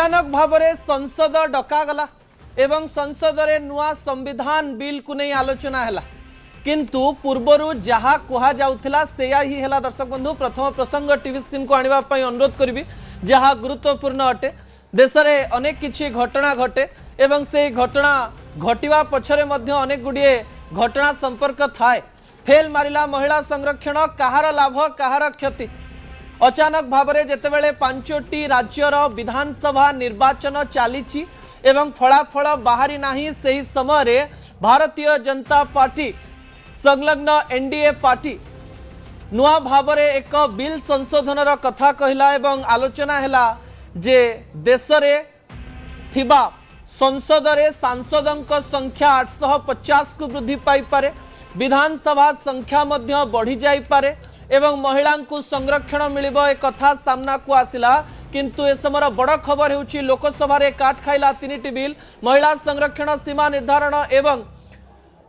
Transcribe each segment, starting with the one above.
अचानक भावरे संसद डकागला एवं संसद रे नुआ संविधान बिल को नहीं आलोचना हैला किंतु पूर्वरु जहा कुहा जाउथिला सेया ही हैला। दर्शक बंधु प्रथम प्रसंग टीवी स्क्रीन को आनिबा पई अनुरोध करिवि जहा गुरुत्वपूर्ण अटे। देश रे अनेक किछि घटना घटे एवं से घटना घटिवा पछरे मध्य अनेक गुडिये घटना संपर्क थाए। फेल मारिला महिला संरक्षण कहार लाभ कहार क्षति। अचानक भावरे जेतेबेले 5टी राज्यर विधानसभा निर्वाचन चलीची एवं फलाफल बाहरी नाही सेही समय रे भारतीय जनता पार्टी संलग्न एनडीए पार्टी नुआ भावरे एक बिल संशोधन कथा कहला एवं आलोचना हैला जे देश रे थिबा संसद रे सांसदों संख्या 850 को वृद्धि पाई पारे, विधानसभा संख्या मध्य बढ़ी जाई पारे एवं महिला को संरक्षण मिलिबो ए कथा सामना को आसिला। किंतु ए समय बड़ खबर होउची लोकसभा रे काट खाइला 3टी बिल। महिला संरक्षण सीमा निर्धारण एवं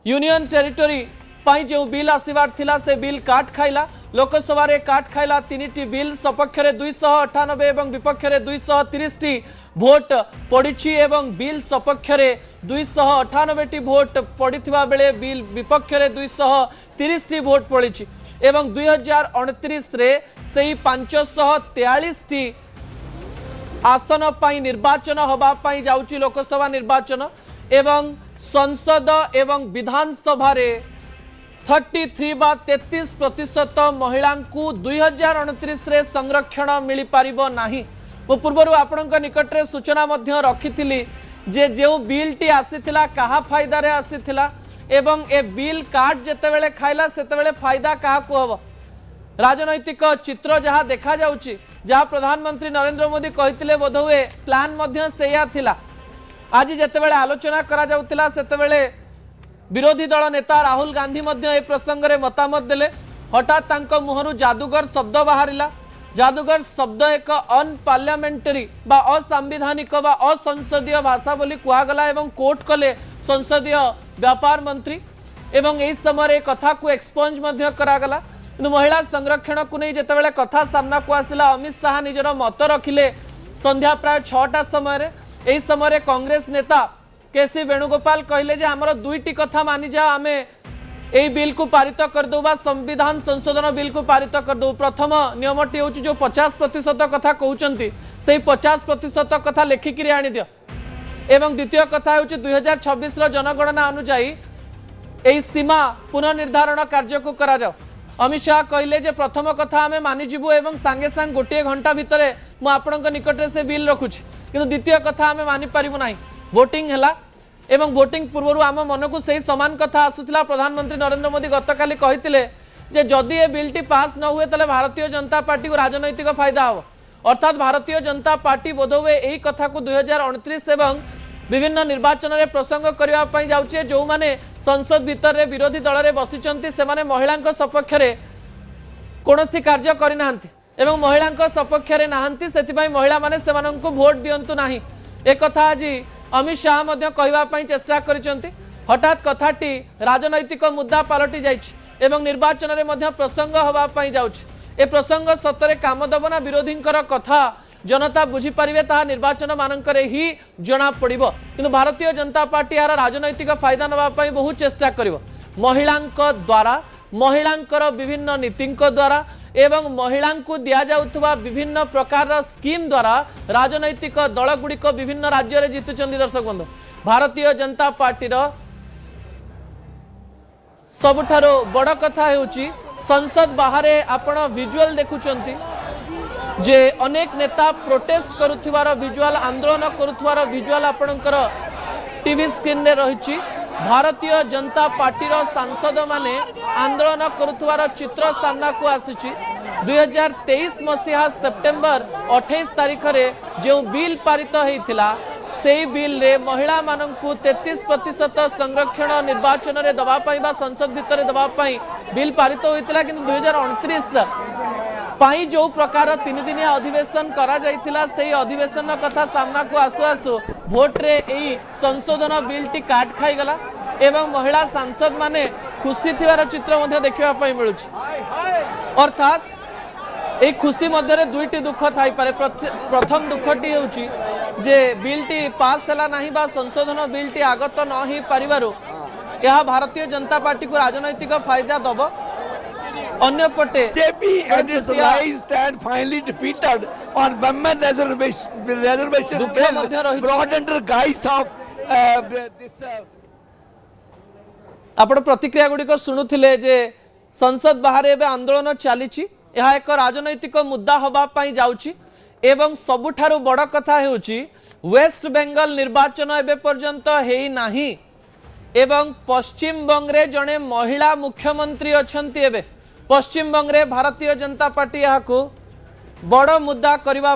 यूनियन टेरिटोरी पाई जो बिल आसीबार थिला से बिल काट खाइला। लोकसभा रे काट खाइला 3टी बिल। सपक्ष रे 298 एवं विपक्ष रे 230 टी भोट पड़िछि एवं बिल सपक्ष रे 298 टी भोट पड़िथिबा बेले बिल विपक्ष रे 230 टी भोट पड़िछि एवं 2029 रे सेही 543 टी आसन पाई निर्वाचन हबा पाई जाउची लोकसभा निर्वाचन एवं संसद एवं विधानसभा रे 33 बा 33% महिला को 2029 रे संरक्षण मिली पारिबो नाही। मो पूर्वरु आपनक निकट रे सूचना मध्य रखिथिली जे जो बिल टी आसीथिला कहा फायदा रे आसीथिला एवं ए बिल कार्ड जेतेबेले खाइला सेतेबेले फायदा कहा को हबो। राजनैतिक चित्र जहाँ देखा जाउची जहाँ प्रधानमंत्री नरेंद्र मोदी कहिथिले बोधहुए प्लान मध्य सेया थिला। आज जेतेबेले आलोचना करा जाउथिला सेतेबेले विरोधी दल नेता राहुल गांधी मध्य ए प्रसंग रे मतामत देले। हठात तांको मुहरु जादूगर शब्द बाहरिला। जादूगर शब्द एक अनपार्लियामेंटरी बा असंवैधानिक बा असंसदीय भाषा बोली कुआगला एवं कोर्ट कले संसदीय व्यापार मंत्री एवं एही समय कथा को एक्सपोज मध्य करागला। किंतु महिला संरक्षण को नहीं जेतेबेले कथा सामना को आसिला अमित शाह निजर मत रखिले संध्या प्राय 6टा समय। एही समय कांग्रेस नेता केसी वेणुगोपाल कहले जे हमर 2टी कथा मानि जा आमे एही बिल को पारित कर दो बा संविधान संशोधन बिल को पारित कर दो। प्रथम नियमटी होची जो 50% कथा कहउचंती सेही 50% कथा लेखिकिरी आनी दियो एवं द्वितीय कथा होची 2026 रो जनगणना अनुसार एही सीमा पुनर्निर्धारण कार्य को करा जाओ। अमित शाह कहले जे प्रथम कथा आमे मानि जिबु एवं सांगे सांग गोटे घंटा भितरे मु आपनक निकट रे से बिल रखुछि किंतु द्वितीय कथा आमे मानि पारिबु नाही। वोटिंग हैला एवं वोटिंग पूर्व आम मन को सही समान कथा आसुला। प्रधानमंत्री नरेंद्र मोदी गतकाली कहिथिले जे जदि ए बिलटी पास न हुए तले भारतीय जनता पार्टी को राजनैतिक फायदा हो। अर्थात भारतीय जनता पार्टी बोधहुए यही कथा को 2029 एवं विभिन्न निर्वाचन में प्रसंग करने जाऊे जो माने संसद भितर रे विरोधी दल रे बसिचंती से माने महिला सपक्ष रे कोनोसी कार्य करना एवं महिला सपक्ष रे नाहंती सेतिबाई महिला माने सेमानंकु भोट दियंतु नाही। एक कथा आज अमित शाह मध्य कहवाई चेष्टा करिसंती। हठात कथाटी राजनैतिक मुद्दा पलटि जाइछि एवं निर्वाचन रे मध्य प्रसंग हवा पाई जाउछि। ए प्रसंग सतरे काम दब ना विरोधींकर कथा जनता बुझी पारिबे ताहा निर्वाचन मानकरे ही जना पड़िबो। किंतु भारतीय जनता पार्टी यार राजनैतिक फायदा नबा पाई बहुत चेष्टा करिवो। महिलांक द्वारा महिलांकर विभिन्न नीतिंक द्वारा एवं महिला को दिया जाउथबा विभिन्न प्रकार स्कीम द्वारा राजनैतिक दल गुड़िक विभिन्न राज्य रे जीतुचंदी। दर्शक बंधु भारतीय जनता पार्टी रो सबुठारो बड़ कथा हेउची संसद बाहरे आपण विजुअल देखुचंती जे अनेक नेता प्रोटेस्ट करुथिवार विजुअल आंदोलन करुथिवार विजुअल आपणकर टीवी स्क्रीन रे रहिछि। भारतीय जनता पार्टी रो सांसद माने आंदोलन करुथिवार चित्र सामना को आसीछि। 2023 मसीहा सेप्टेम्बर 28 तारिख रे जो बिल पारित हेइथिला सेही बिल रे महिला माननकु 33% संरक्षण निर्वाचन रे दबा पाई बा संसद भितर दबा पाई बिल पारित होइतिला। किंतु 2029 पाई जो प्रकार 3 दिनिया अधिवेशन करा जाइथिला सेही अधिवेशन कथा सामना को आसु आसु भोट रे एही संशोधन बिल टी काट खाई गला एवं महिला सांसद माने खुशी थिवार चित्र मध्ये देखिबा पाई मिलुछि। अर्थात ए खुशी मध्य दुईटी दुख थाई पारे। प्रथम दुखटी होउछि जे बिलटी पास हैला नाही बा संशोधन बिलटी आगत न ही परिवारो यह भारतीय जनता पार्टी को राजनैतिक फायदा दब अन्य पटे BJP and its allies stand finally defeated on women reservation दुखे bill मध्य रही brought under guise of this आपण प्रतिक्रिया गुड़िक शुणुले जे संसद बाहर एवं आंदोलन चली यह एक राजनैतिक मुद्दा हवापाई जाउची एवं सबुठारु बड़ कथा हेउची वेस्ट बेंगल निर्वाचन एबे पर्यंत हेई नाही एवं पश्चिम बंगरे जड़े महिला मुख्यमंत्री अछंती एबे पश्चिम बंगरे भारतीय जनता पार्टी यहाँ को बड़ मुद्दा करवा